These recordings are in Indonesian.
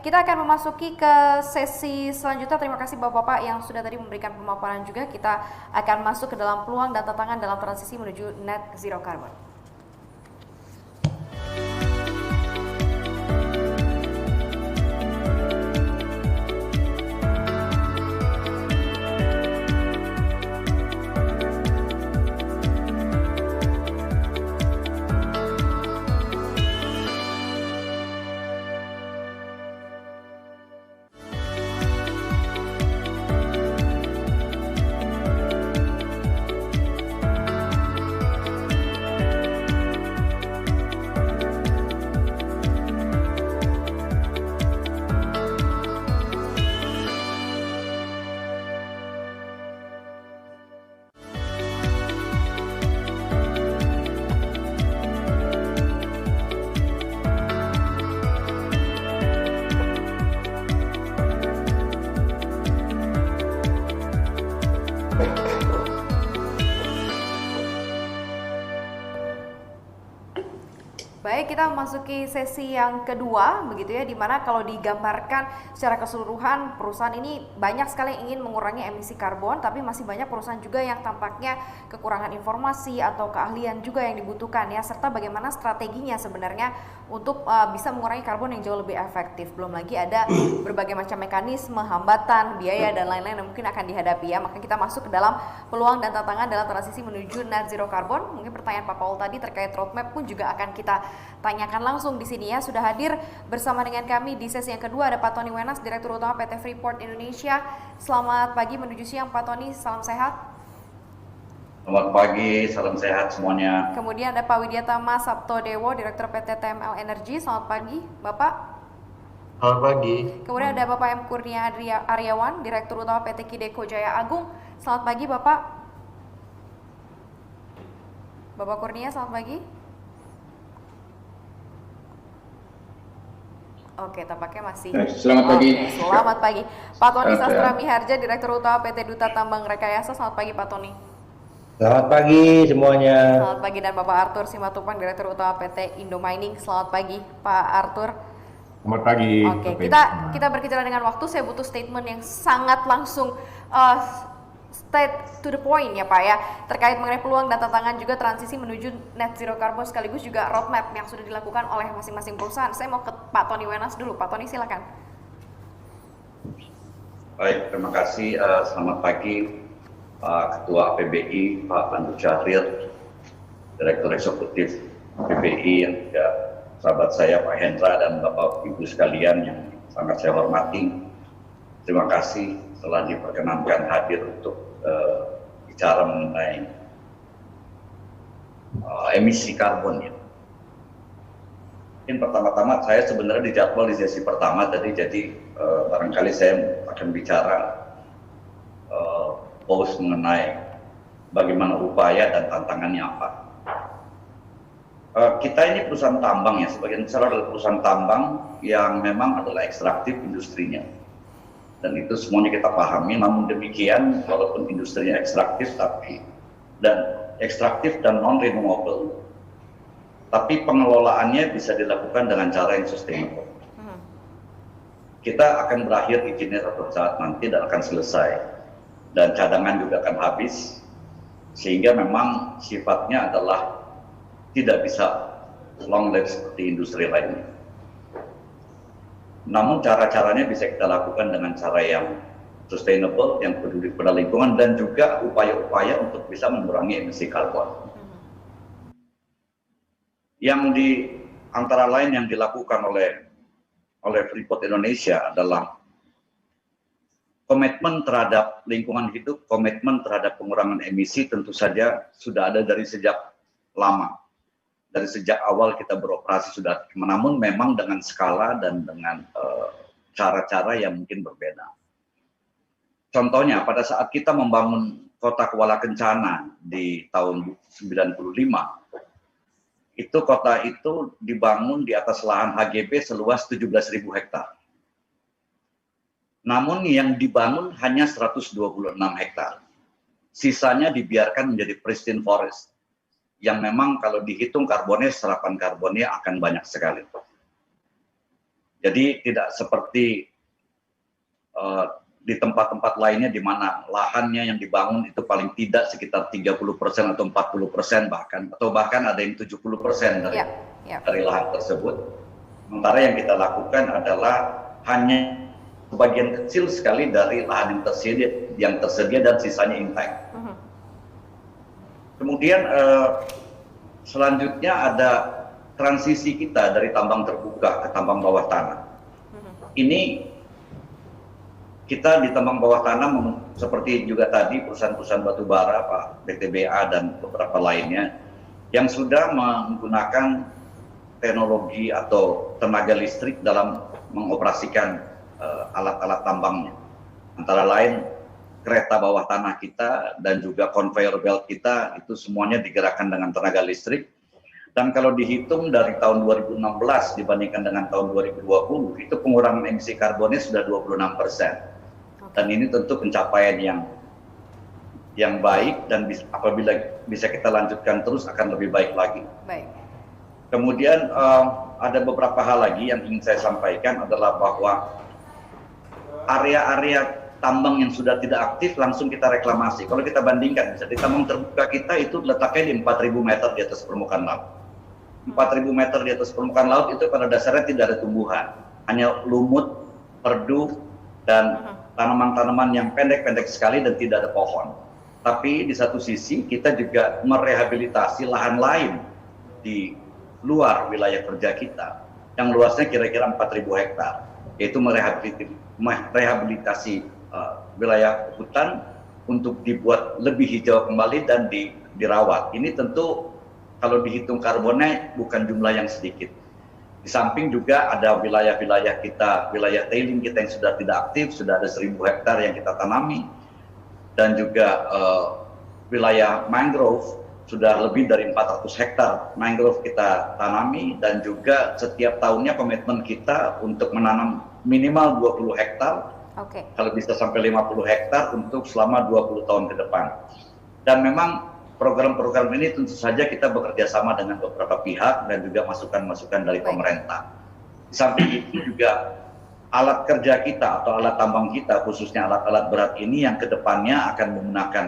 kita akan memasuki ke sesi selanjutnya. Terima kasih Bapak-Bapak yang sudah tadi memberikan pemaparan juga. Kita akan masuk ke dalam peluang dan tantangan dalam transisi menuju net zero carbon. Baik, kita memasuki sesi yang kedua, begitu ya, dimana kalau digambarkan secara keseluruhan perusahaan ini banyak sekali yang ingin mengurangi emisi karbon, tapi masih banyak perusahaan juga yang tampaknya kekurangan informasi atau keahlian juga yang dibutuhkan ya, serta bagaimana strateginya sebenarnya untuk bisa mengurangi karbon yang jauh lebih efektif. Belum lagi ada berbagai macam mekanisme, hambatan, biaya dan lain-lain yang mungkin akan dihadapi ya. Maka kita masuk ke dalam peluang dan tantangan dalam transisi menuju net zero carbon. Mungkin pertanyaan Pak Paul tadi terkait roadmap pun juga akan kita tanyakan langsung di sini ya. Sudah hadir bersama dengan kami di sesi yang kedua ada Pak Tony Wenas, Direktur Utama PT Freeport Indonesia. Selamat pagi menuju siang Pak Tony, salam sehat. Selamat pagi, salam sehat semuanya. Kemudian ada Pak Widyatama Saptodewo, Direktur PT TML Energy. Selamat pagi Bapak. Selamat pagi. Kemudian ada Bapak M. Kurnia Aryawan, Direktur Utama PT Kideko Jaya Agung. Selamat pagi Bapak. Bapak Kurnia, selamat pagi. Oke, tampaknya masih. Selamat pagi. Selamat pagi. Pak Tony Sastra Miharja, Direktur Utama PT Duta Tambang Rekayasa. Selamat pagi Pak Tony. Selamat pagi semuanya. Selamat pagi. Dan Bapak Arthur Simatupang, Direktur Utama PT Indo Mining. Selamat pagi Pak Arthur. Selamat pagi. Oke, kita berbicara dengan waktu. Saya butuh statement yang sangat langsung, straight to the point ya Pak ya, terkait mengenai peluang dan tantangan juga transisi menuju net zero carbon, sekaligus juga roadmap yang sudah dilakukan oleh masing-masing perusahaan. Saya mau ke Pak Tony Wenas dulu. Pak Tony, silakan. Baik, terima kasih. Selamat pagi Pak Ketua PBI, Pak Pandu Syahrir, Direktur Eksekutif PBI, yang juga sahabat saya Pak Hendra dan Bapak Ibu sekalian yang sangat saya hormati. Terima kasih telah diperkenankan hadir untuk bicara mengenai emisi karbon ya. Mungkin pertama-tama saya sebenarnya dijadwal di sesi pertama tadi, jadi barangkali saya akan bicara pause mengenai bagaimana upaya dan tantangannya apa. Kita ini perusahaan tambang ya, sebagian besar adalah perusahaan tambang yang memang adalah ekstraktif industrinya. Dan itu semuanya kita pahami, namun demikian walaupun industrinya ekstraktif dan non-renewable, tapi pengelolaannya bisa dilakukan dengan cara yang sustainable. Kita akan berakhir izinnya suatu saat nanti dan akan selesai. Dan cadangan juga akan habis, sehingga memang sifatnya adalah tidak bisa long life seperti industri lainnya. Namun cara-caranya bisa kita lakukan dengan cara yang sustainable, yang peduli pada lingkungan, dan juga upaya-upaya untuk bisa mengurangi emisi karbon. Yang di antara lain yang dilakukan oleh Freeport Indonesia adalah komitmen terhadap lingkungan hidup, komitmen terhadap pengurangan emisi tentu saja sudah ada dari sejak lama. Dari sejak awal kita beroperasi sudah, namun memang dengan skala dan dengan cara-cara yang mungkin berbeda. Contohnya pada saat kita membangun kota Kuala Kencana di tahun 95, itu kota itu dibangun di atas lahan HGB seluas 17.000 hektar. Namun yang dibangun hanya 126 hektar. Sisanya dibiarkan menjadi pristine forest, yang memang kalau dihitung karbonnya, serapan karbonnya akan banyak sekali. Jadi tidak seperti di tempat-tempat lainnya di mana lahannya yang dibangun itu paling tidak sekitar 30% atau 40% bahkan ada yang 70% dari lahan tersebut. Sementara yang kita lakukan adalah hanya sebagian kecil sekali dari lahan yang tersedia dan sisanya intact. Kemudian selanjutnya ada transisi kita dari tambang terbuka ke tambang bawah tanah. Ini kita di tambang bawah tanah seperti juga tadi perusahaan-perusahaan batubara, Pak BTBA dan beberapa lainnya yang sudah menggunakan teknologi atau tenaga listrik dalam mengoperasikan alat-alat tambangnya. Antara lain kereta bawah tanah kita dan juga conveyor belt kita itu semuanya digerakkan dengan tenaga listrik. Dan kalau dihitung dari tahun 2016 dibandingkan dengan tahun 2020 itu pengurangan emisi karbonnya sudah 26%. Dan ini tentu pencapaian yang baik dan apabila bisa kita lanjutkan terus akan lebih baik lagi. Baik. Kemudian ada beberapa hal lagi yang ingin saya sampaikan adalah bahwa area-area tambang yang sudah tidak aktif langsung kita reklamasi. Kalau kita bandingkan, misalnya di tambang terbuka kita itu letaknya di 4.000 meter di atas permukaan laut. 4.000 meter di atas permukaan laut itu pada dasarnya tidak ada tumbuhan, hanya lumut, perdu, dan tanaman-tanaman yang pendek-pendek sekali dan tidak ada pohon. Tapi di satu sisi kita juga merehabilitasi lahan lain di luar wilayah kerja kita yang luasnya kira-kira 4.000 hektar, yaitu merehabilitasi wilayah hutan untuk dibuat lebih hijau kembali dan dirawat. Ini tentu kalau dihitung karbonnya bukan jumlah yang sedikit. Di samping juga ada wilayah-wilayah kita, wilayah tailing kita yang sudah tidak aktif, sudah ada 1.000 hektar yang kita tanami, dan juga wilayah mangrove sudah lebih dari 400 hektar mangrove kita tanami, dan juga setiap tahunnya komitmen kita untuk menanam minimal 20 hektar, kalau bisa sampai 50 hektar untuk selama 20 tahun ke depan. Dan memang program-program ini tentu saja kita bekerja sama dengan beberapa pihak dan juga masukan-masukan dari pemerintah. Di samping itu juga alat kerja kita atau alat tambang kita, khususnya alat-alat berat ini yang kedepannya akan menggunakan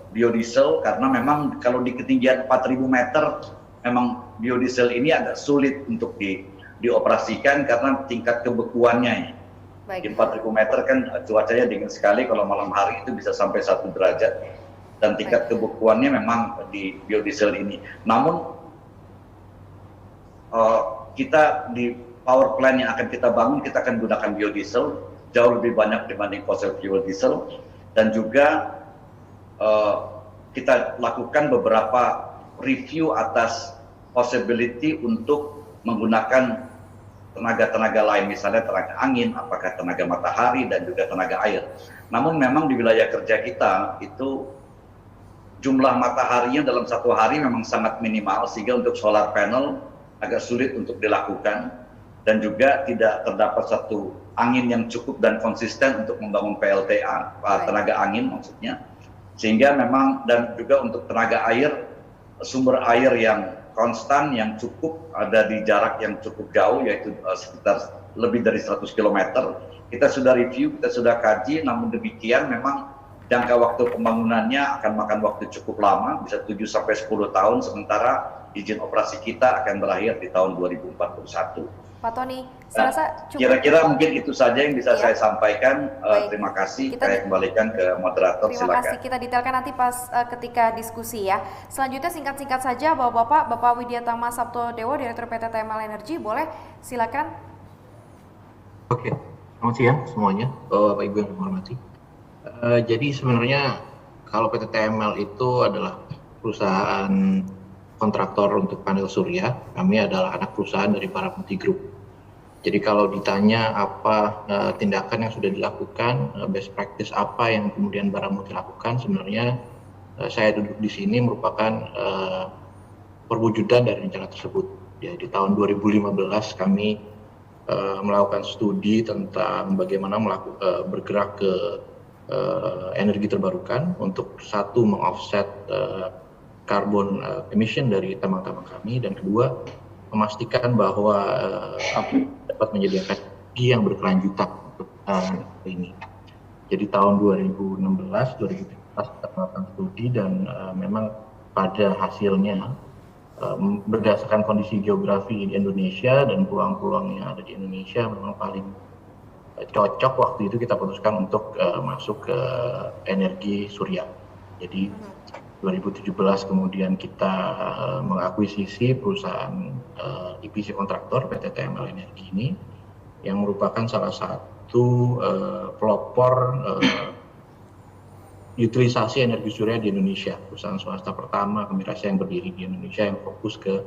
biodiesel, karena memang kalau di ketinggian 4.000 meter memang biodiesel ini agak sulit untuk dioperasikan karena tingkat kebekuannya. Di 4.000 meter kan cuacanya dingin sekali, kalau malam hari itu bisa sampai 1 derajat. Dan tingkat kebekuannya memang di biodiesel ini. Namun kita di power plant yang akan kita bangun, kita akan gunakan biodiesel jauh lebih banyak dibanding fossil fuel diesel, dan juga kita lakukan beberapa review atas possibility untuk menggunakan tenaga-tenaga lain, misalnya tenaga angin, apakah tenaga matahari dan juga tenaga air. Namun memang di wilayah kerja kita itu jumlah mataharinya dalam satu hari memang sangat minimal, sehingga untuk solar panel agak sulit untuk dilakukan, dan juga tidak terdapat satu angin yang cukup dan konsisten untuk membangun PLTA, tenaga angin maksudnya, sehingga memang, dan juga untuk tenaga air, sumber air yang konstan, yang cukup, ada di jarak yang cukup jauh, yaitu sekitar lebih dari 100 km. Kita sudah review, kita sudah kaji, namun demikian memang jangka waktu pembangunannya akan makan waktu cukup lama, bisa 7-10 tahun, sementara izin operasi kita akan berakhir di tahun 2041. Pak Tony, saya rasa cukup. Kira-kira mungkin itu saja yang bisa saya sampaikan. Terima kasih. Saya kembalikan ke moderator. Terima kasih. Kita detailkan nanti pas ketika diskusi ya. Selanjutnya singkat-singkat saja, Bapak Widyatama Saptodewo, Direktur PT TML Energy, boleh silakan. Oke, selamat siang semuanya, Bapak Ibu yang menghormati. Jadi sebenarnya kalau PT TML itu adalah perusahaan kontraktor untuk panel surya. Kami adalah anak perusahaan dari Baramuti Group. Jadi kalau ditanya apa tindakan yang sudah dilakukan, best practice apa yang kemudian Baramuti lakukan, sebenarnya saya duduk di sini merupakan perwujudan dari rencana tersebut. Ya, di tahun 2015 kami melakukan studi tentang bagaimana bergerak ke energi terbarukan untuk satu meng-offset carbon emission dari tambang-tambang kami, dan kedua memastikan bahwa dapat menyediakan energi yang berkelanjutan untuk ini. Jadi tahun 2016, 2017 kita melakukan studi dan memang pada hasilnya berdasarkan kondisi geografi di Indonesia dan peluang-peluang yang ada di Indonesia memang paling cocok waktu itu kita putuskan untuk masuk ke energi surya. Jadi 2017 kemudian kita mengakuisisi perusahaan EPC kontraktor PT TML Energi ini yang merupakan salah satu pelopor utilisasi energi surya di Indonesia, perusahaan swasta pertama komersial yang berdiri di Indonesia yang fokus ke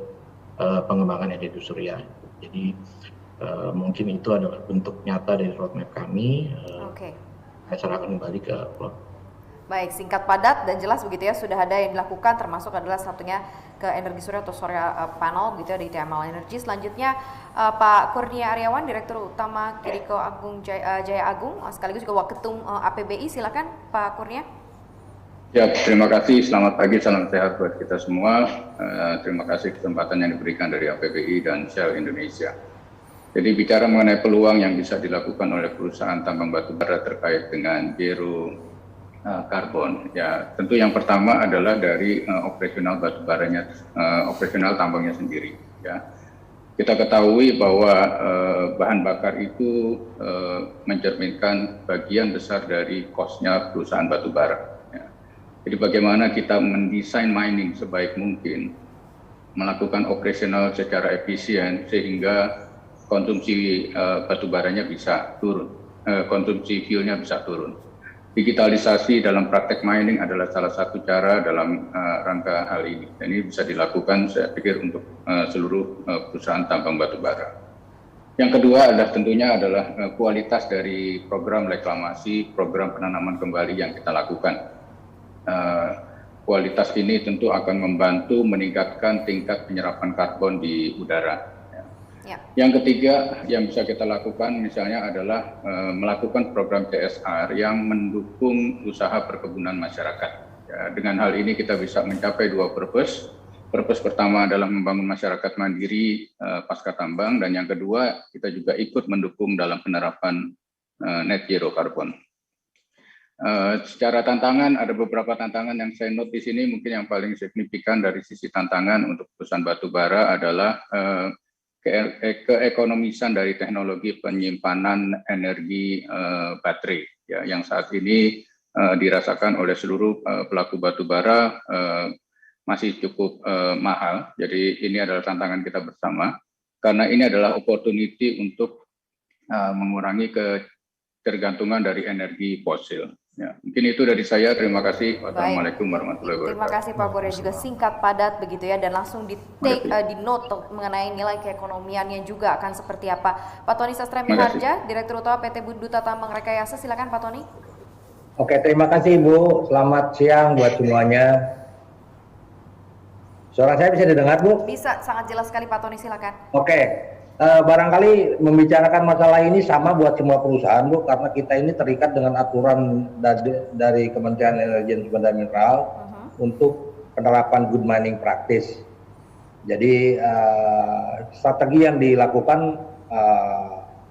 pengembangan energi surya. Jadi mungkin itu adalah bentuk nyata dari roadmap kami. Saya serahkan kembali ke Plot. Baik, singkat, padat, dan jelas begitu ya, sudah ada yang dilakukan, termasuk adalah satunya ke energi surya atau surya panel gitu ya di TML Energy. Selanjutnya Pak Kurnia Aryawan, Direktur Utama Kiriko Agung Jaya Agung, sekaligus juga Waketum APBI, silakan Pak Kurnia. Ya, terima kasih, selamat pagi, salam sehat buat kita semua. Terima kasih kesempatan yang diberikan dari APBI dan Shell Indonesia. Jadi bicara mengenai peluang yang bisa dilakukan oleh perusahaan tambang batu bara terkait dengan zero karbon, ya tentu yang pertama adalah dari operasional batu baranya, operasional tambangnya sendiri. Ya, kita ketahui bahwa bahan bakar itu mencerminkan bagian besar dari cost-nya perusahaan batu bara. Ya. Jadi bagaimana kita mendesain mining sebaik mungkin, melakukan operasional secara efisien sehingga konsumsi batu baranya bisa turun, konsumsi fuelnya bisa turun. Digitalisasi dalam praktek mining adalah salah satu cara dalam rangka hal ini. Dan ini bisa dilakukan saya pikir untuk seluruh perusahaan tambang batu bara. Yang kedua adalah tentunya adalah kualitas dari program reklamasi, program penanaman kembali yang kita lakukan. Kualitas ini tentu akan membantu meningkatkan tingkat penyerapan karbon di udara. Ya. Yang ketiga yang bisa kita lakukan misalnya adalah melakukan program CSR yang mendukung usaha perkebunan masyarakat. Ya, dengan hal ini kita bisa mencapai dua purpose. Purpose pertama adalah membangun masyarakat mandiri pasca tambang, dan yang kedua kita juga ikut mendukung dalam penerapan net zero karbon. Secara tantangan ada beberapa tantangan yang saya note di sini. Mungkin yang paling signifikan dari sisi tantangan untuk perusahaan batu bara adalah keekonomisan dari teknologi penyimpanan energi baterai, ya, yang saat ini dirasakan oleh seluruh pelaku batu bara masih cukup mahal. Jadi ini adalah tantangan kita bersama, karena ini adalah opportunity untuk mengurangi ketergantungan dari energi fosil. Ya, mungkin itu dari saya. Terima kasih. Wassalamualaikum warahmatullahi wabarakatuh. Terima kasih Pak Kurnia, juga singkat, padat begitu ya, dan langsung di take di note mengenai nilai keekonomiannya juga akan seperti apa. Pak Tony Sastra Miharja, Direktur Utama PT Duta Tambang Rekayasa, silakan Pak Tony. Oke, terima kasih Bu. Selamat siang buat semuanya. Suara saya bisa didengar Bu? Bisa, sangat jelas sekali Pak Tony, silakan. Oke. Barangkali membicarakan masalah ini sama buat semua perusahaan Bu, karena kita ini terikat dengan aturan dari Kementerian Energi dan Sumber Daya Mineral untuk penerapan good mining practice. Jadi strategi yang dilakukan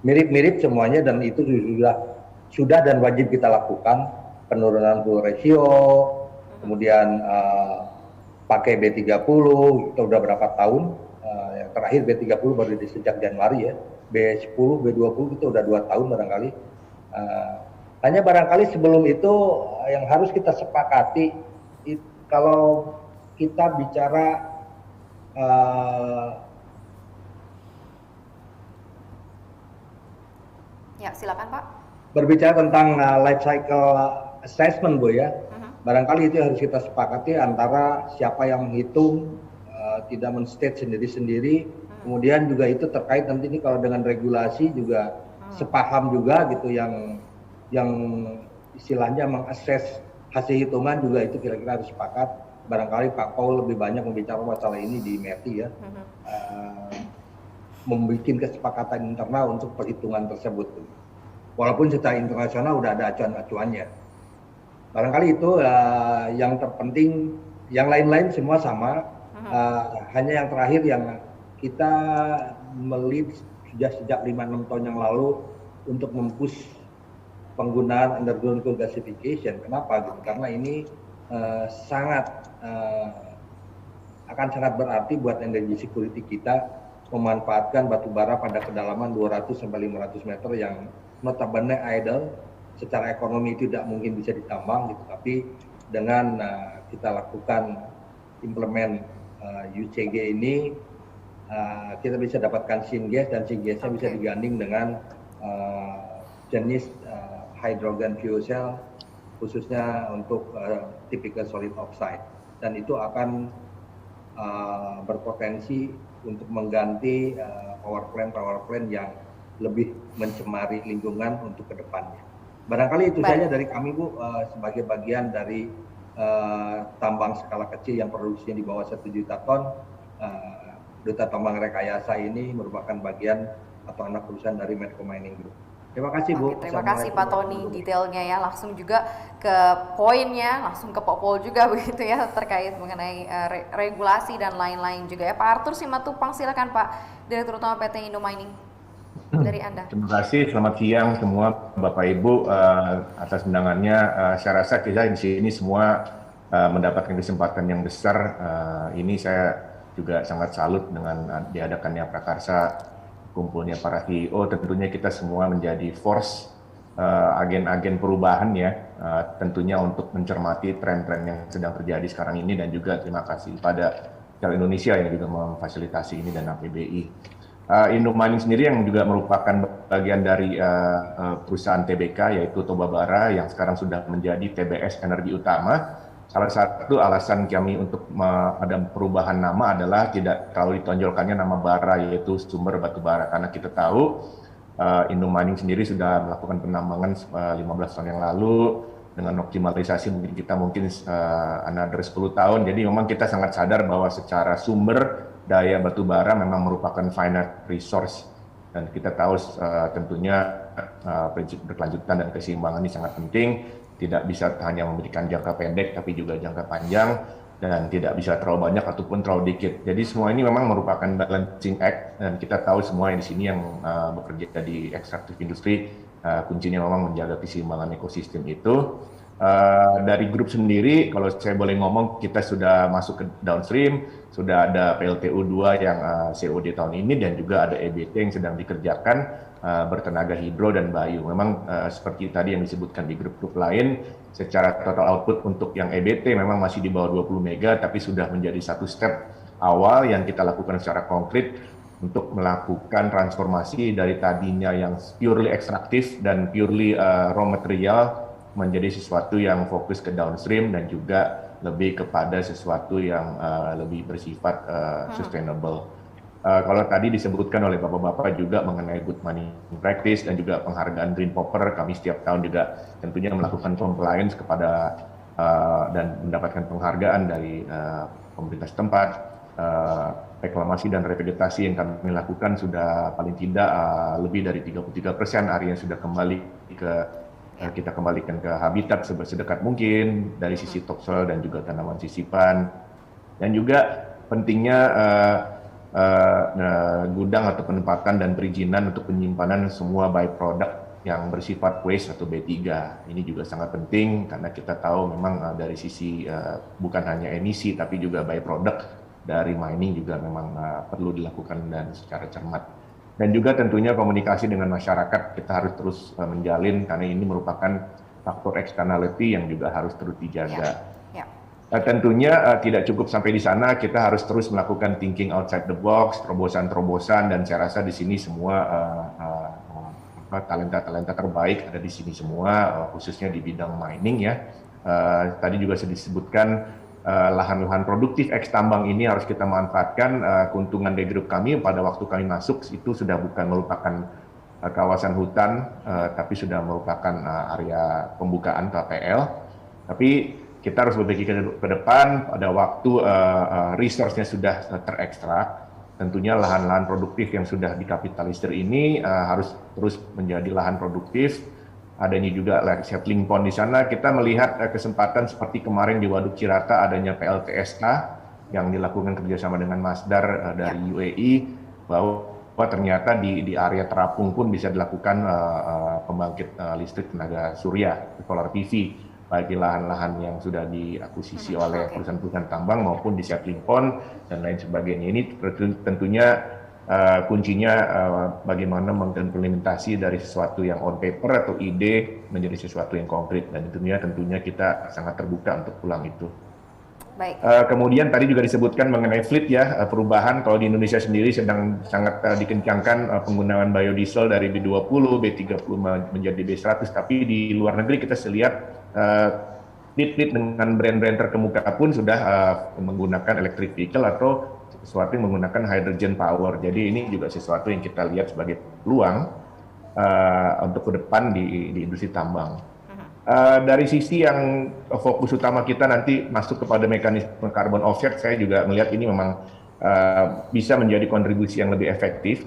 mirip-mirip semuanya, dan itu sudah dan wajib kita lakukan. Penurunan fuel ratio, kemudian pakai B30, itu udah berapa tahun. Yang terakhir B30 baru sejak Januari ya, B10, B20 itu udah 2 tahun barangkali. Hanya barangkali sebelum itu yang harus kita sepakati, kalau kita bicara ya silakan Pak. Berbicara tentang life cycle assessment Bu ya, barangkali itu harus kita sepakati antara siapa yang menghitung, tidak men-state sendiri-sendiri. Kemudian juga itu terkait nanti ini kalau dengan regulasi juga sepaham juga gitu, yang istilahnya mengakses hasil hitungan juga itu kira-kira harus sepakat. Barangkali Pak Paul lebih banyak membicarakan masalah ini di METI ya, membuat kesepakatan internal untuk perhitungan tersebut. Walaupun secara internasional udah ada acuan-acuannya. Barangkali itu yang terpenting, yang lain-lain semua sama. Hanya yang terakhir yang kita melihat sejak 5-6 tahun yang lalu untuk mempush penggunaan underground coal gasification. Kenapa gitu? Karena ini akan sangat berarti buat energi security kita memanfaatkan batu bara pada kedalaman 200-500 meter yang notabene idle, secara ekonomi tidak mungkin bisa ditambang gitu, tapi dengan kita lakukan implement UCG ini, kita bisa dapatkan syngas, dan syngasnya bisa diganding dengan jenis hydrogen fuel cell, khususnya untuk typical solid oxide, dan itu akan berpotensi untuk mengganti power plant yang lebih mencemari lingkungan untuk kedepannya. Barangkali itu saja dari kami, Bu, sebagai bagian dari tambang skala kecil yang produksinya di bawah 1 juta ton. Duta Tambang Rekayasa ini merupakan bagian atau anak perusahaan dari Medco Mining Group. Terima kasih, Bu. Terima kasih Pak Tony, detailnya ya, langsung juga ke poinnya, langsung ke Popol juga begitu ya, terkait mengenai regulasi dan lain-lain juga ya. Pak Arthur Simatupang, silakan Pak, Direktur Utama PT Indo Mining, dari Anda. Terima kasih, selamat siang semua Bapak Ibu atas undangannya. Saya rasa kita di sini semua mendapatkan kesempatan yang besar. Ini saya juga sangat salut dengan diadakannya prakarsa, kumpulnya para CEO. Tentunya kita semua menjadi force agen-agen perubahan ya, tentunya untuk mencermati tren-tren yang sedang terjadi sekarang ini, dan juga terima kasih pada Shell Indonesia yang juga memfasilitasi ini dan APBI. Indo Mining sendiri yang juga merupakan bagian dari perusahaan TBK, yaitu Toba Bara, yang sekarang sudah menjadi TBS Energi Utama. Salah satu alasan kami untuk ada perubahan nama adalah tidak terlalu ditonjolkannya nama bara, yaitu sumber batu bara, karena kita tahu Indo Mining sendiri sudah melakukan penambangan 15 tahun yang lalu dengan optimalisasi mungkin another 10 tahun. Jadi memang kita sangat sadar bahwa secara sumber daya batu bara memang merupakan finite resource, dan kita tahu tentunya prinsip berkelanjutan dan keseimbangan ini sangat penting. Tidak bisa hanya memberikan jangka pendek, tapi juga jangka panjang, dan tidak bisa terlalu banyak ataupun terlalu dikit. Jadi semua ini memang merupakan balancing act, dan kita tahu semua di sini yang bekerja di extractive industry, kuncinya memang menjaga keseimbangan ekosistem itu. Dari grup sendiri, kalau saya boleh ngomong, kita sudah masuk ke downstream, sudah ada PLTU 2 yang COD tahun ini, dan juga ada EBT yang sedang dikerjakan, bertenaga hidro dan bayu. Memang seperti tadi yang disebutkan di grup-grup lain, secara total output untuk yang EBT memang masih di bawah 20 mega, tapi sudah menjadi satu step awal yang kita lakukan secara konkret untuk melakukan transformasi dari tadinya yang purely ekstraktif dan purely raw material menjadi sesuatu yang fokus ke downstream, dan juga lebih kepada sesuatu yang lebih bersifat sustainable. Kalau tadi disebutkan oleh Bapak-Bapak juga mengenai good mining practice dan juga penghargaan Green Popper, kami setiap tahun juga tentunya melakukan compliance kepada dan mendapatkan penghargaan dari pemerintah setempat. Reklamasi dan revegetasi yang kami lakukan sudah paling tidak lebih dari 33% area yang sudah kembali kita kembalikan ke habitat sedekat mungkin dari sisi topsoil dan juga tanaman sisipan. Dan juga pentingnya gudang atau penempatan dan perizinan untuk penyimpanan semua byproduct yang bersifat waste atau B3. Ini juga sangat penting karena kita tahu memang dari sisi bukan hanya emisi tapi juga byproduct dari mining juga memang perlu dilakukan dan secara cermat. Dan juga tentunya komunikasi dengan masyarakat kita harus terus menjalin, karena ini merupakan faktor externality yang juga harus terus dijaga. Tentunya tidak cukup sampai di sana, kita harus terus melakukan thinking outside the box, terobosan-terobosan, dan saya rasa di sini semua talenta-talenta terbaik ada di sini semua, khususnya di bidang mining ya. Tadi juga sudah disebutkan lahan-lahan produktif eks tambang ini harus kita manfaatkan. Keuntungan dari grup kami pada waktu kami masuk itu sudah bukan merupakan kawasan hutan, tapi sudah merupakan area pembukaan KPL. Tapi kita harus berpikir ke depan pada waktu resource-nya sudah terekstrak. Tentunya lahan-lahan produktif yang sudah dikapitalisir ini harus terus menjadi lahan produktif. Adanya juga settling pond di sana, kita melihat kesempatan seperti kemarin di Waduk Cirata adanya PLTSK yang dilakukan kerjasama dengan Masdar dari UAE. bahwa ternyata di area terapung pun bisa dilakukan pembangkit listrik tenaga surya, solar PV, baik di lahan-lahan yang sudah diakuisisi oleh perusahaan-perusahaan tambang maupun di Setlink Pond dan lain sebagainya. Ini tentunya kuncinya bagaimana mengimplementasi dari sesuatu yang on paper atau ide menjadi sesuatu yang konkret, dan tentunya kita sangat terbuka untuk pulang itu. Baik. Kemudian tadi juga disebutkan mengenai fleet ya, perubahan kalau di Indonesia sendiri sedang sangat dikencangkan penggunaan biodiesel dari B20, B30 menjadi B100, tapi di luar negeri kita lihat fleet dengan brand-brand terkemuka pun sudah menggunakan electric vehicle atau sesuatu yang menggunakan hydrogen power. Jadi ini juga sesuatu yang kita lihat sebagai peluang untuk ke depan di industri tambang. Dari sisi yang fokus utama kita nanti masuk kepada mekanisme carbon offset, saya juga melihat ini memang bisa menjadi kontribusi yang lebih efektif.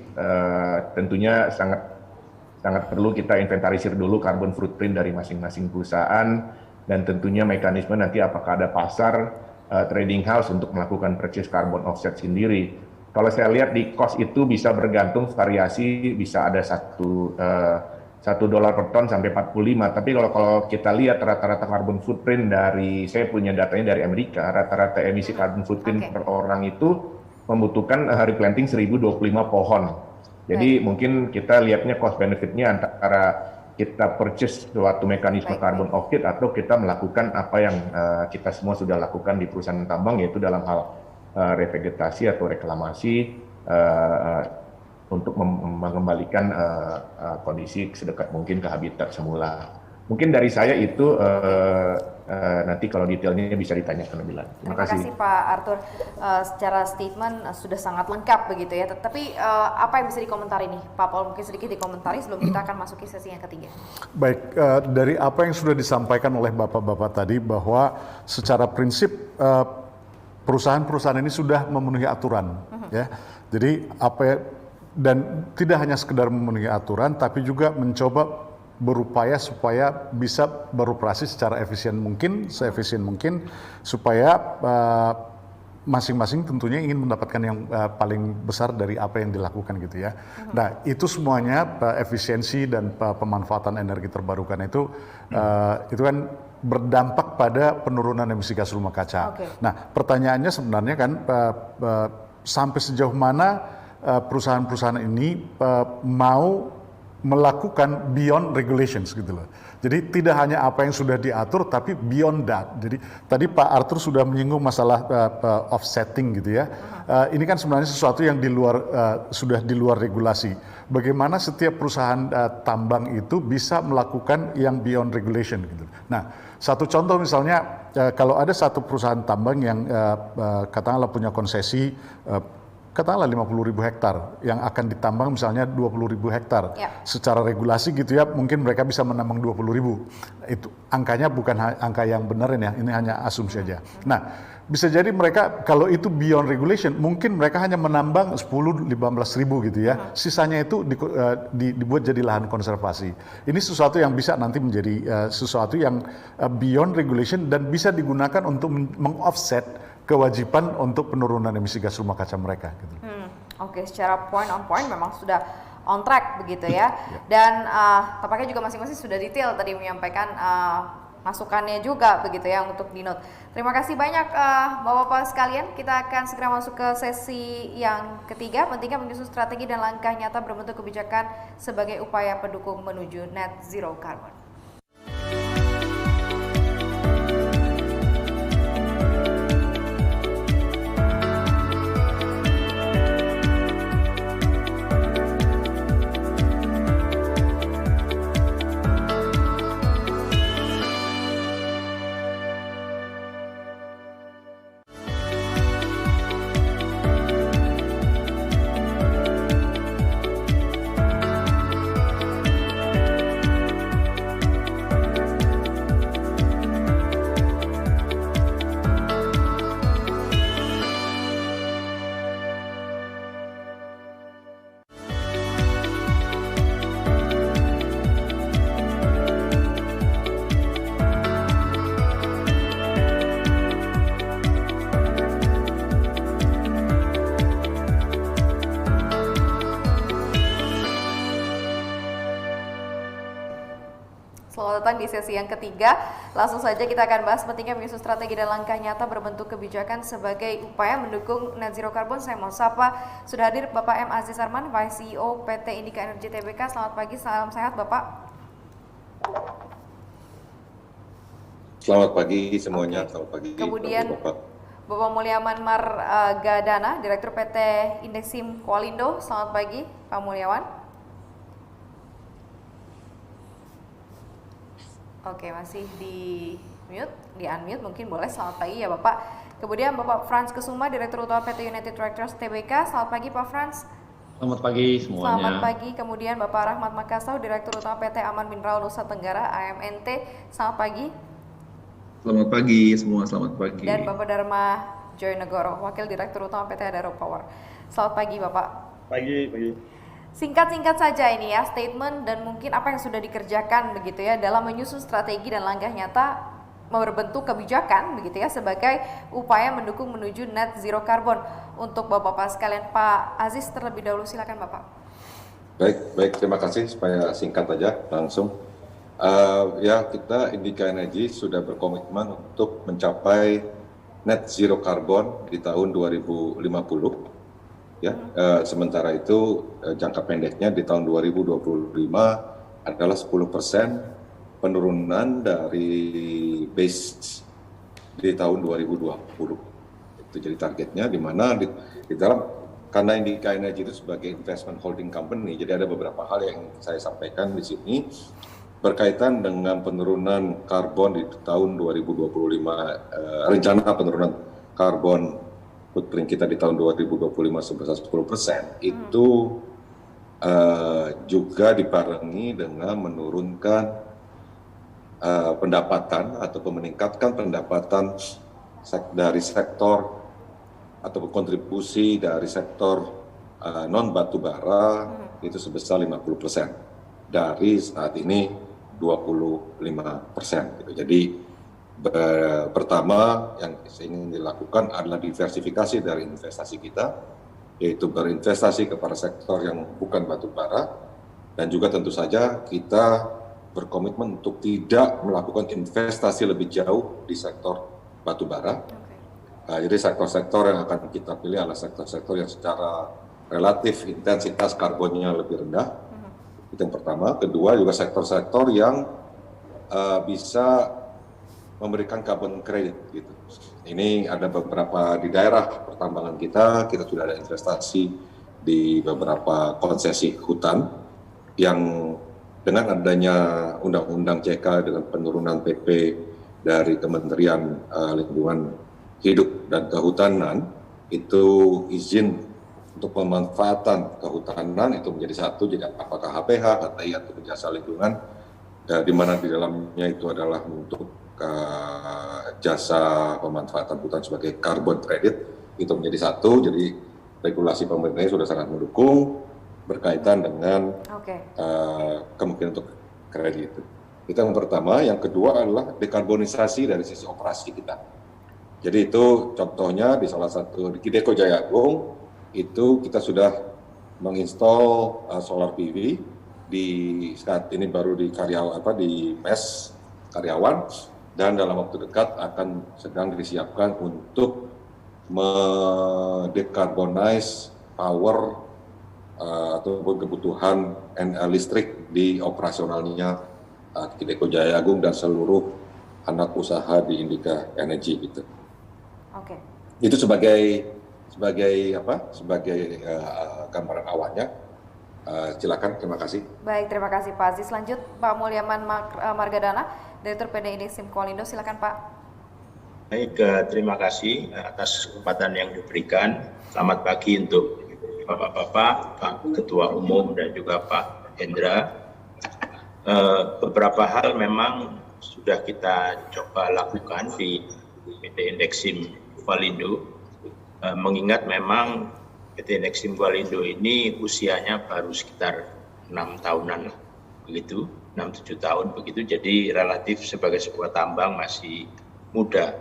Tentunya sangat perlu kita inventarisir dulu carbon footprint dari masing-masing perusahaan, dan tentunya mekanisme nanti apakah ada pasar trading house untuk melakukan purchase carbon offset sendiri. Kalau saya lihat di cost itu bisa bergantung variasi, bisa ada $1 per ton sampai 45. Tapi kalau kita lihat rata-rata carbon footprint dari, saya punya datanya dari Amerika, rata-rata emisi carbon footprint per orang itu membutuhkan replanting 1025 pohon. Jadi mungkin kita lihatnya cost benefitnya antara kita purchase suatu mekanisme carbon offset atau kita melakukan apa yang kita semua sudah lakukan di perusahaan tambang, yaitu dalam hal revegetasi atau reklamasi untuk mengembalikan kondisi sedekat mungkin ke habitat semula. Mungkin dari saya itu nanti kalau detailnya bisa ditanyakan lebih lanjut. Terima kasih Pak Arthur. Secara statement sudah sangat lengkap begitu ya. Tapi apa yang bisa dikomentari nih Pak Paul? Mungkin sedikit dikomentari sebelum kita akan masuki sesi yang ketiga. Baik, dari apa yang sudah disampaikan oleh Bapak-Bapak tadi, bahwa secara prinsip perusahaan-perusahaan ini sudah memenuhi aturan, ya. Jadi dan tidak hanya sekedar memenuhi aturan, tapi juga mencoba berupaya supaya bisa beroperasi secara efisien mungkin, seefisien mungkin, supaya masing-masing tentunya ingin mendapatkan yang paling besar dari apa yang dilakukan gitu ya. Nah, itu semuanya efisiensi dan pemanfaatan energi terbarukan itu kan berdampak pada penurunan emisi gas rumah kaca. Nah, pertanyaannya sebenarnya kan sampai sejauh mana perusahaan-perusahaan ini mau melakukan beyond regulations gitu loh. Jadi tidak hanya apa yang sudah diatur, tapi beyond that. Jadi tadi Pak Arthur sudah menyinggung masalah offsetting gitu ya. Ini kan sebenarnya sesuatu yang sudah di luar regulasi. Bagaimana setiap perusahaan tambang itu bisa melakukan yang beyond regulation gitu. Nah, satu contoh misalnya kalau ada satu perusahaan tambang yang katakanlah punya konsesi katakanlah 50.000 hektar yang akan ditambang misalnya 20.000 hektar. Secara regulasi gitu ya, mungkin mereka bisa menambang 20.000. Itu angkanya bukan angka yang benar ya, ini hanya asumsi saja. Nah, bisa jadi mereka kalau itu beyond regulation, mungkin mereka hanya menambang 10-15.000 gitu ya. Sisanya itu dibuat jadi lahan konservasi. Ini sesuatu yang bisa nanti menjadi sesuatu yang beyond regulation dan bisa digunakan untuk meng-offset kewajiban untuk penurunan emisi gas rumah kaca mereka. Gitu. Oke, secara point on point memang sudah on track begitu ya. Dan tampaknya juga masing-masing sudah detail tadi menyampaikan masukannya juga begitu ya untuk di-note. Terima kasih banyak Bapak-Bapak sekalian. Kita akan segera masuk ke sesi yang ketiga, pentingnya menyusun strategi dan langkah nyata berbentuk kebijakan sebagai upaya pendukung menuju net zero carbon. Selamat datang di sesi yang ketiga. Langsung saja kita akan bahas pentingnya menyusun strategi dan langkah nyata berbentuk kebijakan sebagai upaya mendukung net zero carbon. Saya mau sapa, sudah hadir Bapak M. Aziz Arman, Vice CEO PT Indika Energi Tbk. Selamat pagi, salam sehat Bapak. Selamat pagi semuanya, Selamat pagi. Kemudian Bapak Mulyawan Margadana, Direktur PT Indeksim Kualindo. Selamat pagi Pak Mulyawan. Oke, masih di unmute mungkin boleh. Selamat pagi ya Bapak. Kemudian Bapak Frans Kesuma, Direktur Utama PT United Tractors Tbk. Selamat pagi Pak Frans. Selamat pagi semuanya. Selamat pagi. Kemudian Bapak Rahmat Makassau, Direktur Utama PT Aman Mineral Nusa Tenggara AMNT. Selamat pagi. Selamat pagi semua, selamat pagi. Dan Bapak Dharma Joynegoro, Wakil Direktur Utama PT Adaro Power. Selamat pagi Bapak. Pagi. Singkat-singkat saja ini ya, statement dan mungkin apa yang sudah dikerjakan begitu ya dalam menyusun strategi dan langkah nyata berbentuk kebijakan begitu ya sebagai upaya mendukung menuju net zero carbon. Untuk Bapak-Bapak sekalian, Pak Aziz terlebih dahulu, silakan Bapak. Baik, terima kasih. Supaya singkat aja langsung. Ya, kita Indika Energy sudah berkomitmen untuk mencapai net zero carbon di tahun 2050. Ya, sementara itu jangka pendeknya di tahun 2025 adalah 10% penurunan dari base di tahun 2020. Itu jadi targetnya, di mana di dalam, karena Indika Energy itu sebagai investment holding company, jadi ada beberapa hal yang saya sampaikan di sini berkaitan dengan penurunan karbon di tahun 2025, rencana penurunan karbon footprint kita di tahun 2025 sebesar 10%, itu juga dibarengi dengan menurunkan pendapatan atau meningkatkan pendapatan dari sektor atau kontribusi dari sektor non batubara itu sebesar 50%, dari saat ini 25%. Gitu. Jadi pertama yang ingin dilakukan adalah diversifikasi dari investasi kita, yaitu berinvestasi kepada sektor yang bukan batubara, dan juga tentu saja kita berkomitmen untuk tidak melakukan investasi lebih jauh di sektor batubara. Jadi sektor-sektor yang akan kita pilih adalah sektor-sektor yang secara relatif intensitas karbonnya lebih rendah. Itu yang pertama. Kedua juga sektor-sektor yang bisa memberikan carbon credit gitu. Ini ada beberapa di daerah pertambangan kita sudah ada investasi di beberapa konsesi hutan yang dengan adanya Undang-Undang CK dengan penurunan PP dari Kementerian Lingkungan Hidup dan Kehutanan, itu izin untuk pemanfaatan kehutanan itu menjadi satu, jadi apakah HPH, HTI atau jasa lingkungan, di mana di dalamnya itu adalah untuk jasa pemanfaatan hutan sebagai carbon credit, itu menjadi satu. Jadi regulasi pemerintahnya sudah sangat mendukung berkaitan dengan kemungkinan untuk kredit itu yang pertama. Yang kedua adalah dekarbonisasi dari sisi operasi kita. Jadi itu contohnya di salah satu di Kideko Jaya Agung itu kita sudah menginstall solar PV di saat ini baru di di MES Karyawan, dan dalam waktu dekat akan sedang disiapkan untuk mendekarbonize power ataupun kebutuhan listrik di operasionalnya Kideko Jaya Agung dan seluruh anak usaha di Indika Energy gitu. Oke. Itu sebagai gambaran awalnya. Silakan, terima kasih. Baik, terima kasih Pak Aziz. Lanjut Pak Mulyawan Margadana, Direktur PT Indeksim Kualindo. Silakan Pak. Baik, terima kasih atas kesempatan yang diberikan. Selamat pagi untuk Bapak-Bapak, Pak Ketua Umum dan juga Pak Hendra. Beberapa hal memang sudah kita coba lakukan di PT Indeksim Kualindo, mengingat memang PT Indeksim Kualindo ini usianya baru sekitar 6 tahunan lah, begitu, 6-7 tahun begitu, jadi relatif sebagai sebuah tambang masih muda.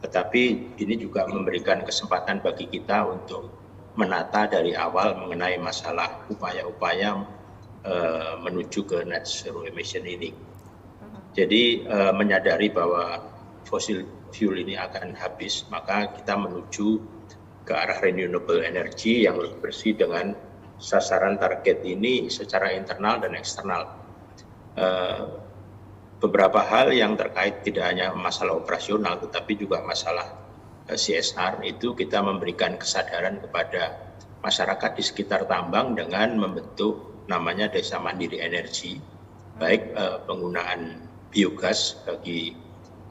Tetapi ini juga memberikan kesempatan bagi kita untuk menata dari awal mengenai masalah upaya-upaya menuju ke net zero emission ini. Jadi menyadari bahwa fosil fuel ini akan habis, maka kita menuju ke arah renewable energy yang lebih bersih dengan sasaran target ini secara internal dan eksternal. Beberapa hal yang terkait tidak hanya masalah operasional tetapi juga masalah CSR itu kita memberikan kesadaran kepada masyarakat di sekitar tambang dengan membentuk namanya Desa Mandiri Energi, baik penggunaan biogas bagi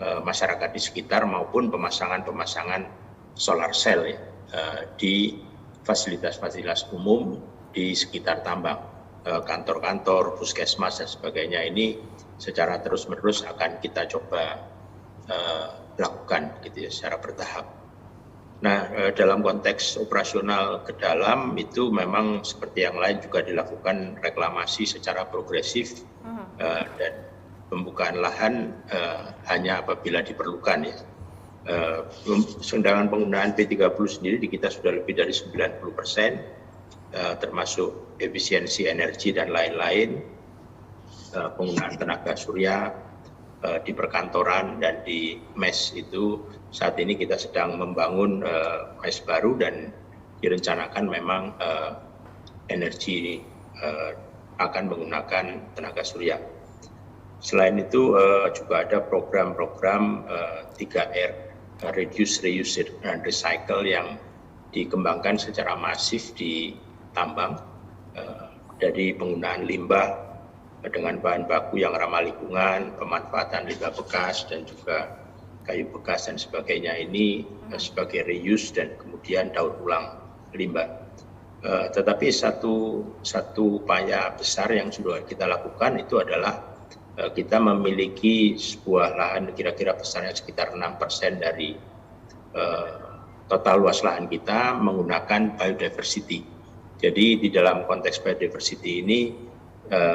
masyarakat di sekitar maupun pemasangan solar cell ya, di fasilitas-fasilitas umum di sekitar tambang, kantor-kantor, puskesmas dan sebagainya. Ini secara terus-menerus akan kita coba lakukan gitu ya, secara bertahap. Nah, dalam konteks operasional ke dalam itu memang seperti yang lain juga dilakukan reklamasi secara progresif dan pembukaan lahan hanya apabila diperlukan ya. Sedangkan penggunaan P30 sendiri di kita sudah lebih dari 90%, termasuk efisiensi energi dan lain-lain, penggunaan tenaga surya di perkantoran dan di mes itu saat ini kita sedang membangun mes baru dan direncanakan memang energi akan menggunakan tenaga surya. Selain itu juga ada program-program 3R, Reduce, Reuse, dan Recycle yang dikembangkan secara masif di tambang, dari penggunaan limbah dengan bahan baku yang ramah lingkungan, pemanfaatan limbah bekas dan juga kayu bekas dan sebagainya ini sebagai reuse dan kemudian daur ulang limbah. Tetapi satu upaya besar yang sudah kita lakukan itu adalah kita memiliki sebuah lahan kira-kira besarnya sekitar 6% dari total luas lahan kita menggunakan biodiversity. Jadi di dalam konteks biodiversity ini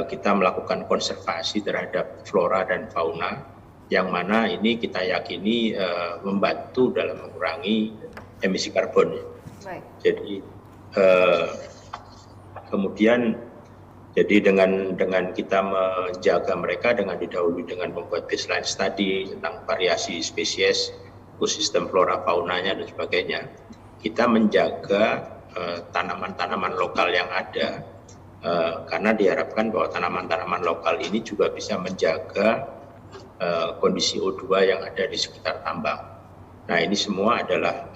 kita melakukan konservasi terhadap flora dan fauna yang mana ini kita yakini membantu dalam mengurangi emisi karbon. Baik. Jadi kemudian jadi dengan kita menjaga mereka dengan didahului dengan membuat baseline study tentang variasi spesies, ekosistem flora faunanya dan sebagainya, kita menjaga tanaman-tanaman lokal yang ada, karena diharapkan bahwa tanaman-tanaman lokal ini juga bisa menjaga kondisi O2 yang ada di sekitar tambang. Nah, ini semua adalah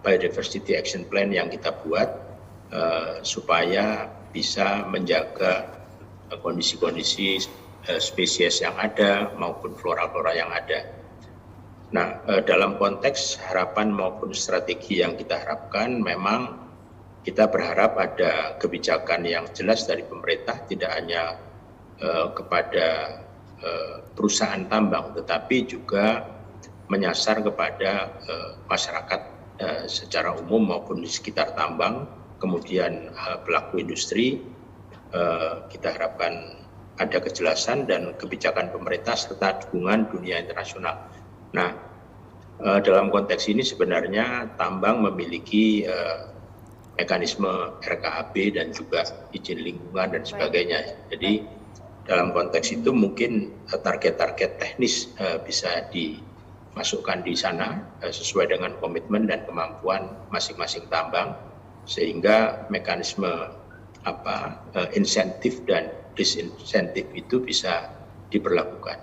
Biodiversity Action Plan yang kita buat supaya bisa menjaga kondisi-kondisi spesies yang ada maupun flora-flora yang ada. Nah, dalam konteks harapan maupun strategi yang kita harapkan, memang kita berharap ada kebijakan yang jelas dari pemerintah, tidak hanya kepada perusahaan tambang, tetapi juga menyasar kepada masyarakat secara umum maupun di sekitar tambang, kemudian pelaku industri. Kita harapkan ada kejelasan dan kebijakan pemerintah serta dukungan dunia internasional. Nah, dalam konteks ini sebenarnya tambang memiliki mekanisme RKAB dan juga izin lingkungan dan sebagainya. Jadi dalam konteks itu mungkin target-target teknis bisa dimasukkan di sana sesuai dengan komitmen dan kemampuan masing-masing tambang, sehingga mekanisme insentif dan disinsentif itu bisa diberlakukan.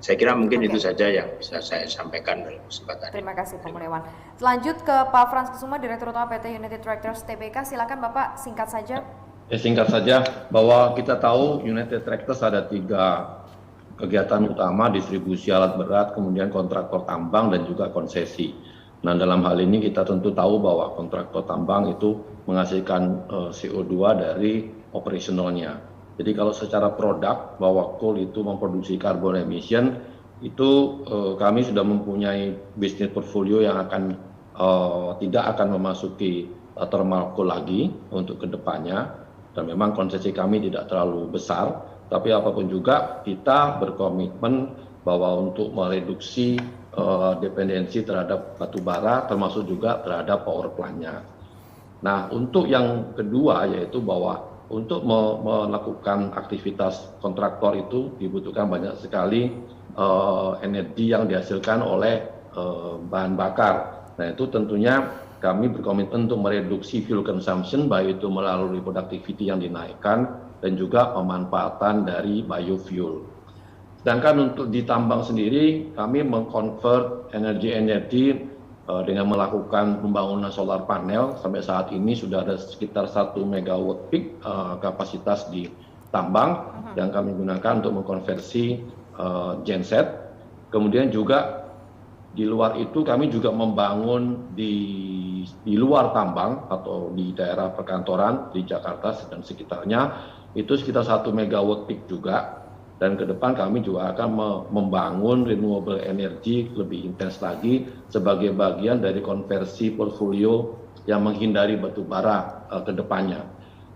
Saya kira mungkin itu saja yang bisa saya sampaikan dalam kesempatan. Terima kasih Pak Mulyawan. Lanjut ke Pak Frans Kusuma, Direktur Utama PT United Tractors Tbk. Silakan Bapak, singkat saja. Ya, singkat saja bahwa kita tahu United Tractors ada 3 kegiatan utama: distribusi alat berat, kemudian kontraktor tambang dan juga konsesi. Nah, dalam hal ini kita tentu tahu bahwa kontraktor tambang itu menghasilkan CO2 dari operasionalnya. Jadi kalau secara produk bahwa coal itu memproduksi carbon emission, itu kami sudah mempunyai bisnis portfolio yang akan tidak akan memasuki thermal coal lagi untuk kedepannya. Dan memang konsesi kami tidak terlalu besar, tapi apapun juga kita berkomitmen bahwa untuk mereduksi dependensi terhadap batu bara, termasuk juga terhadap power plant-nya. Nah, untuk yang kedua yaitu bahwa untuk melakukan aktivitas kontraktor itu dibutuhkan banyak sekali energi yang dihasilkan oleh bahan bakar. Nah, itu tentunya kami berkomitmen untuk mereduksi fuel consumption, baik itu melalui productivity yang dinaikkan dan juga pemanfaatan dari biofuel. Sedangkan untuk di tambang sendiri, kami mengkonvert energi-energi dengan melakukan pembangunan solar panel. Sampai saat ini sudah ada sekitar 1 megawatt peak kapasitas di tambang yang kami gunakan untuk mengkonversi genset. Kemudian juga di luar itu kami juga membangun di luar tambang atau di daerah perkantoran di Jakarta dan sekitarnya itu sekitar 1 megawatt peak juga. Dan ke depan kami juga akan membangun renewable energy lebih intens lagi sebagai bagian dari konversi portfolio yang menghindari batu bara ke depannya.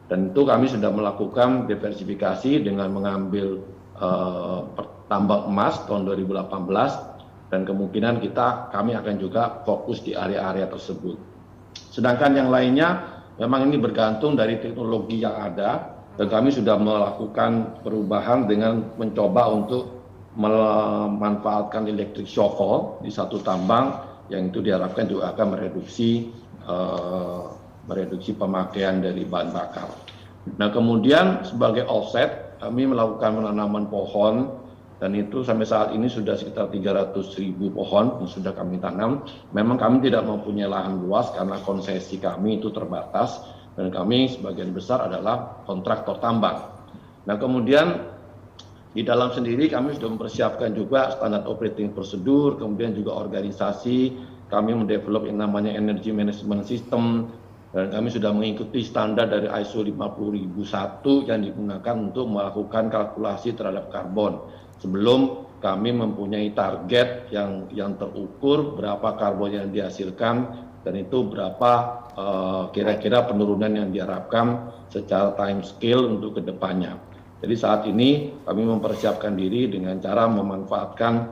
Dan itu kami sudah melakukan diversifikasi dengan mengambil tambang emas tahun 2018 dan kemungkinan kami akan juga fokus di area-area tersebut. Sedangkan yang lainnya memang ini bergantung dari teknologi yang ada. Dan kami sudah melakukan perubahan dengan mencoba untuk memanfaatkan electric shovel di satu tambang yang itu diharapkan juga akan mereduksi pemakaian dari bahan bakar. Nah, kemudian sebagai offset kami melakukan penanaman pohon dan itu sampai saat ini sudah sekitar 300.000 pohon yang sudah kami tanam. Memang kami tidak mempunyai lahan luas karena konsesi kami itu terbatas. Dan kami sebagian besar adalah kontraktor tambang. Nah, kemudian di dalam sendiri kami sudah mempersiapkan juga standar operating prosedur, kemudian juga organisasi, kami mendevelop yang namanya energy management system, dan kami sudah mengikuti standar dari ISO 50001 yang digunakan untuk melakukan kalkulasi terhadap karbon. Sebelum kami mempunyai target yang terukur berapa karbon yang dihasilkan, dan itu berapa kira-kira penurunan yang diharapkan secara time scale untuk kedepannya. Jadi saat ini kami mempersiapkan diri dengan cara memanfaatkan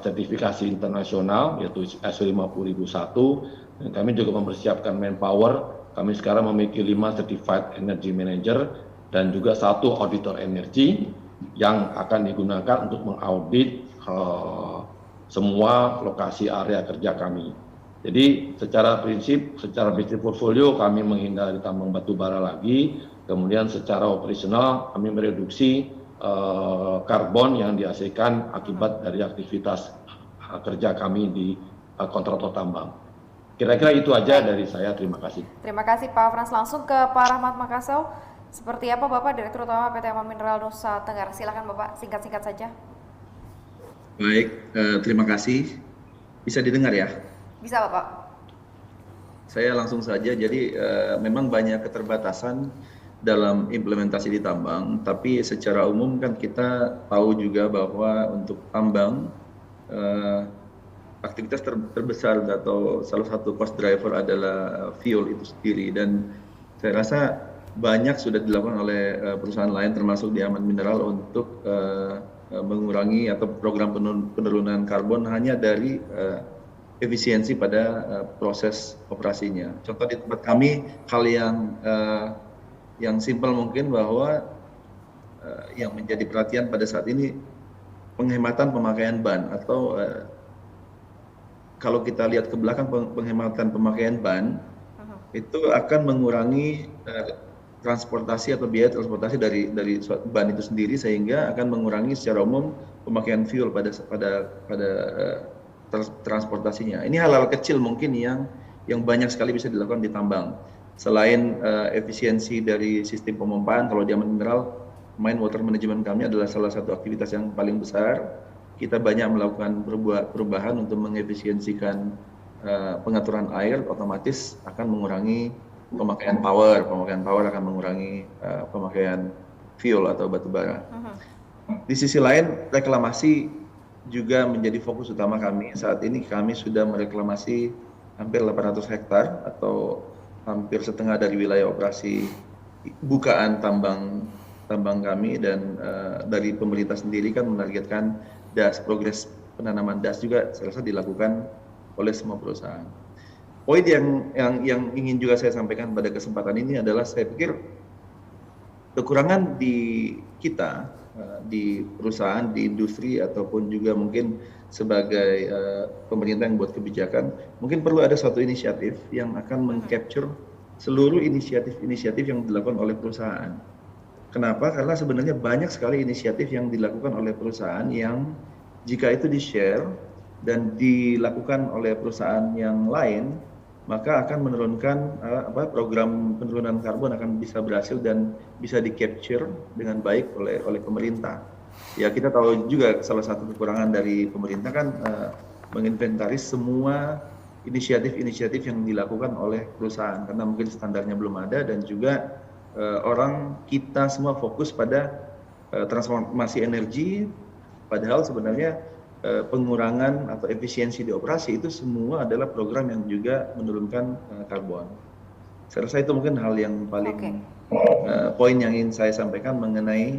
sertifikasi internasional yaitu ISO 50001 dan kami juga mempersiapkan manpower. Kami sekarang memiliki 5 certified energy manager dan juga 1 auditor energi yang akan digunakan untuk mengaudit semua lokasi area kerja kami. Jadi secara prinsip, secara bisnis portfolio kami menghindari tambang batu bara lagi, kemudian secara operasional kami mereduksi karbon yang dihasilkan akibat dari aktivitas kerja kami di kontraktor tambang. Kira-kira itu aja dari saya, terima kasih. Terima kasih Pak Frans. Langsung ke Pak Rahmat Makassau. Seperti apa Bapak Direktur Utama PT Ama Mineral Nusa Tenggara? Silakan Bapak, singkat-singkat saja. Baik, terima kasih. Bisa didengar ya? Bisa Bapak. Saya langsung saja, jadi memang banyak keterbatasan dalam implementasi di tambang, tapi secara umum kan kita tahu juga bahwa untuk tambang, aktivitas terbesar atau salah satu cost driver adalah fuel itu sendiri, dan saya rasa banyak sudah dilakukan oleh perusahaan lain termasuk di Aman Mineral untuk mengurangi atau program penurunan karbon hanya dari efisiensi pada proses operasinya. Contoh di tempat kami, hal yang simpel mungkin bahwa yang menjadi perhatian pada saat ini penghematan pemakaian ban atau kalau kita lihat ke belakang penghematan pemakaian ban itu akan mengurangi transportasi atau biaya transportasi dari ban itu sendiri sehingga akan mengurangi secara umum pemakaian fuel pada transportasinya. Ini hal-hal kecil mungkin yang banyak sekali bisa dilakukan di tambang. Selain efisiensi dari sistem pemompaan, kalau di Aman Mineral, mine water management kami adalah salah satu aktivitas yang paling besar. Kita banyak melakukan perubahan untuk mengefisiensikan pengaturan air, otomatis akan mengurangi pemakaian power. Pemakaian power akan mengurangi pemakaian fuel atau batu bara. Di sisi lain, reklamasi juga menjadi fokus utama kami. Saat ini kami sudah mereklamasi hampir 800 hektar atau hampir setengah dari wilayah operasi bukaan tambang kami, dan dari pemerintah sendiri kan menargetkan progres penanaman das juga saya rasa dilakukan oleh semua perusahaan. Poin yang ingin juga saya sampaikan pada kesempatan ini adalah saya pikir Kekurangan di kita, di perusahaan, di industri, ataupun juga mungkin sebagai pemerintah yang buat kebijakan, mungkin perlu ada suatu inisiatif yang akan meng-capture seluruh inisiatif-inisiatif yang dilakukan oleh perusahaan. Kenapa? Karena sebenarnya banyak sekali inisiatif yang dilakukan oleh perusahaan yang jika itu di-share dan dilakukan oleh perusahaan yang lain, maka akan menurunkan program penurunan karbon akan bisa berhasil dan bisa di-capture dengan baik oleh pemerintah. Ya, kita tahu juga salah satu kekurangan dari pemerintah kan menginventaris semua inisiatif-inisiatif yang dilakukan oleh perusahaan karena mungkin standarnya belum ada, dan juga orang kita semua fokus pada transformasi energi, padahal sebenarnya pengurangan atau efisiensi di operasi itu semua adalah program yang juga menurunkan karbon. Saya rasa itu mungkin hal yang paling poin yang ingin saya sampaikan mengenai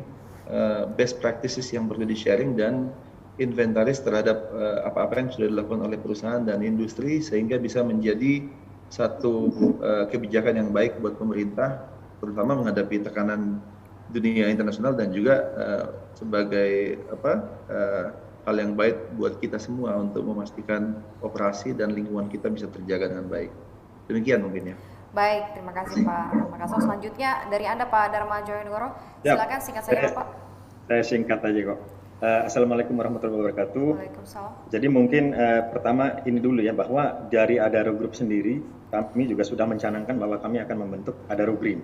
best practices yang perlu di-sharing dan inventaris terhadap apa-apa yang sudah dilakukan oleh perusahaan dan industri sehingga bisa menjadi satu kebijakan yang baik buat pemerintah, terutama menghadapi tekanan dunia internasional, dan juga sebagai hal yang baik buat kita semua untuk memastikan operasi dan lingkungan kita bisa terjaga dengan baik. Demikian mungkin ya. Baik, terima kasih Pak Makassar. Selanjutnya dari Anda Pak Dharma Joyonegoro, silakan singkat saja Pak. Saya singkat aja kok. Assalamualaikum warahmatullahi wabarakatuh. Waalaikumsalam. Jadi mungkin pertama ini dulu ya, bahwa dari Adaro Group sendiri kami juga sudah mencanangkan bahwa kami akan membentuk Adaro Green.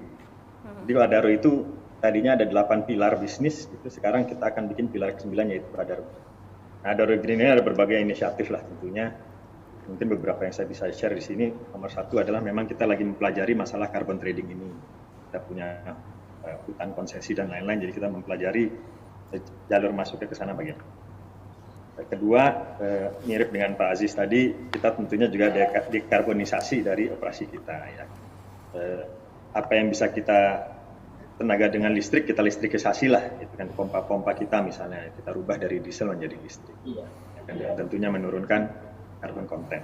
Jadi Adaro itu tadinya ada 8 pilar bisnis, itu sekarang kita akan bikin pilar ke-9 yaitu Adaro. Nah, Adaro Green ini ada berbagai inisiatif lah tentunya. Mungkin beberapa yang saya bisa share di sini. Nomor satu adalah memang kita lagi mempelajari masalah carbon trading ini. Kita punya hutan konsesi dan lain-lain, jadi kita mempelajari jalur masuknya ke sana bagaimana. Kedua, mirip dengan Pak Aziz tadi, kita tentunya juga dekarbonisasi dari operasi kita. Ya. Apa yang bisa kita tenaga dengan listrik, kita listrikisasi lah. Itu kan pompa-pompa kita misalnya, kita rubah dari diesel menjadi listrik. Ya, kan, tentunya menurunkan carbon content.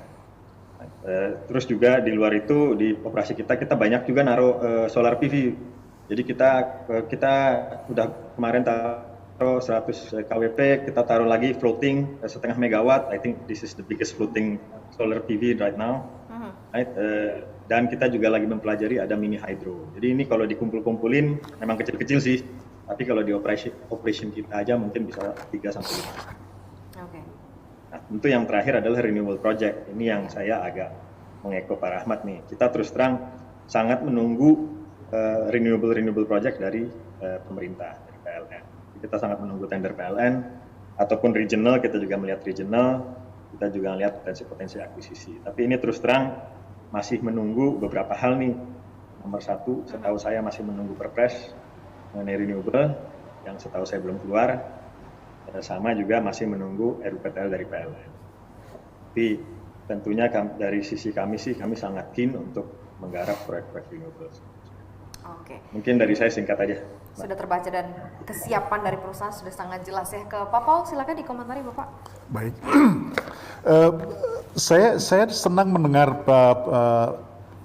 Terus juga di luar itu di operasi kita banyak juga naruh solar PV. Jadi kita udah kemarin taruh 100 kWp, kita taruh lagi floating 0,5 megawatt. I think this is the biggest floating solar PV right now. Right? Dan kita juga lagi mempelajari ada mini hydro. Jadi ini kalau dikumpul-kumpulin memang kecil-kecil sih, tapi kalau di operation kita aja mungkin bisa 3 sampai 5. Oke. Nah, tentu yang terakhir adalah renewable project. Ini yang saya agak mengeko Pak Rahmat nih. Kita terus terang sangat menunggu renewable project dari pemerintah, dari PLN. Kita sangat menunggu tender PLN ataupun regional, kita juga melihat regional, kita juga melihat potensi-potensi akuisisi. Tapi ini terus terang masih menunggu beberapa hal nih. Nomor satu, setahu saya masih menunggu Perpres mengenai renewable yang setahu saya belum keluar. Sama juga masih menunggu RUPTL dari PLN. Tapi tentunya dari sisi kami sih, kami sangat keen untuk menggarap proyek-proyek renewable. Oke. Mungkin dari saya singkat aja. Sudah terbaca dan kesiapan dari perusahaan sudah sangat jelas ya. Ke Pak Paul, silakan dikomentari Bapak. Baik. Saya senang mendengar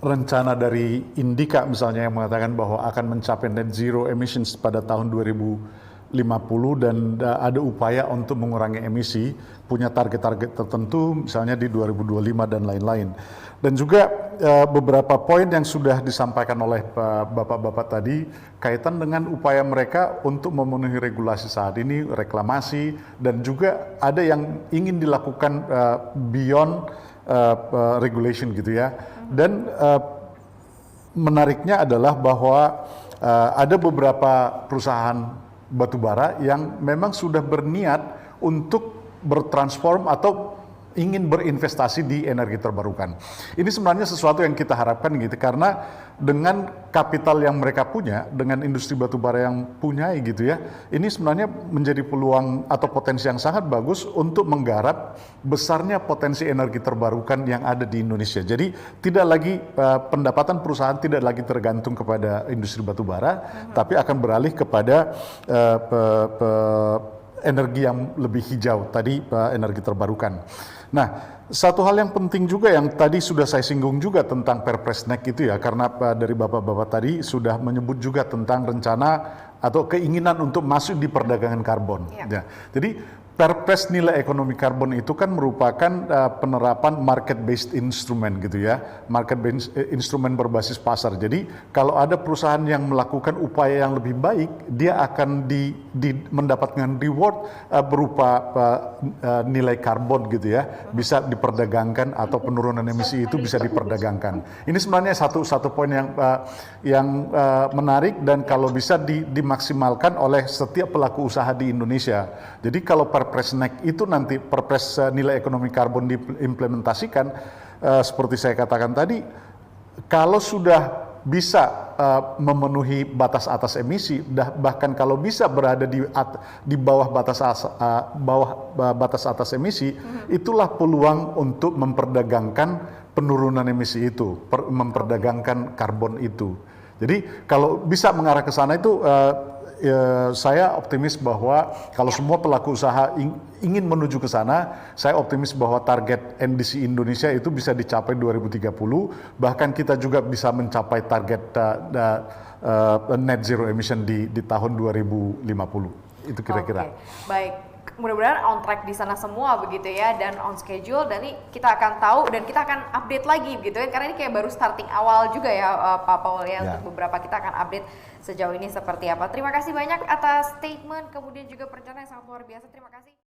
rencana dari Indika misalnya yang mengatakan bahwa akan mencapai net zero emissions pada tahun 2050 dan ada upaya untuk mengurangi emisi, punya target-target tertentu misalnya di 2025 dan lain-lain. Dan juga beberapa poin yang sudah disampaikan oleh bapak-bapak tadi kaitan dengan upaya mereka untuk memenuhi regulasi saat ini, reklamasi, dan juga ada yang ingin dilakukan beyond regulation gitu ya. Dan menariknya adalah bahwa ada beberapa perusahaan batubara yang memang sudah berniat untuk bertransform atau ingin berinvestasi di energi terbarukan. Ini sebenarnya sesuatu yang kita harapkan gitu, karena dengan kapital yang mereka punya, dengan industri batubara yang punya gitu ya, ini sebenarnya menjadi peluang atau potensi yang sangat bagus untuk menggarap besarnya potensi energi terbarukan yang ada di Indonesia. Jadi tidak lagi pendapatan perusahaan tidak lagi tergantung kepada industri batubara, tapi akan beralih kepada energi yang lebih hijau, tadi energi terbarukan. Nah, satu hal yang penting juga yang tadi sudah saya singgung juga tentang Perpresnek itu ya, karena dari Bapak-Bapak tadi sudah menyebut juga tentang rencana atau keinginan untuk masuk di perdagangan karbon. Ya. Jadi Perpres nilai ekonomi karbon itu kan merupakan penerapan market based instrument gitu ya, market based instrumen berbasis pasar. Jadi kalau ada perusahaan yang melakukan upaya yang lebih baik, dia akan mendapatkan reward berupa nilai karbon gitu ya, bisa diperdagangkan atau penurunan emisi itu bisa diperdagangkan. Ini sebenarnya satu poin yang menarik dan kalau bisa dimaksimalkan oleh setiap pelaku usaha di Indonesia. Jadi kalau Perpresnek itu nanti Perpres nilai ekonomi karbon diimplementasikan, seperti saya katakan tadi, kalau sudah bisa memenuhi batas atas emisi, bahkan kalau bisa berada di bawah batas atas emisi, itulah peluang untuk memperdagangkan penurunan emisi itu, memperdagangkan karbon itu. Jadi kalau bisa mengarah ke sana itu saya optimis bahwa kalau semua pelaku usaha ingin menuju ke sana, saya optimis bahwa target NDC Indonesia itu bisa dicapai 2030, bahkan kita juga bisa mencapai target net zero emission di tahun 2050. Itu kira-kira. Baik. Mudah-mudahan on track di sana semua begitu ya, dan on schedule, dan ini kita akan tahu dan kita akan update lagi gitu ya, karena ini kayak baru starting awal juga ya Pak Paul ya, untuk beberapa kita akan update sejauh ini seperti apa. Terima kasih banyak atas statement kemudian juga perencanaan yang sangat luar biasa. Terima kasih.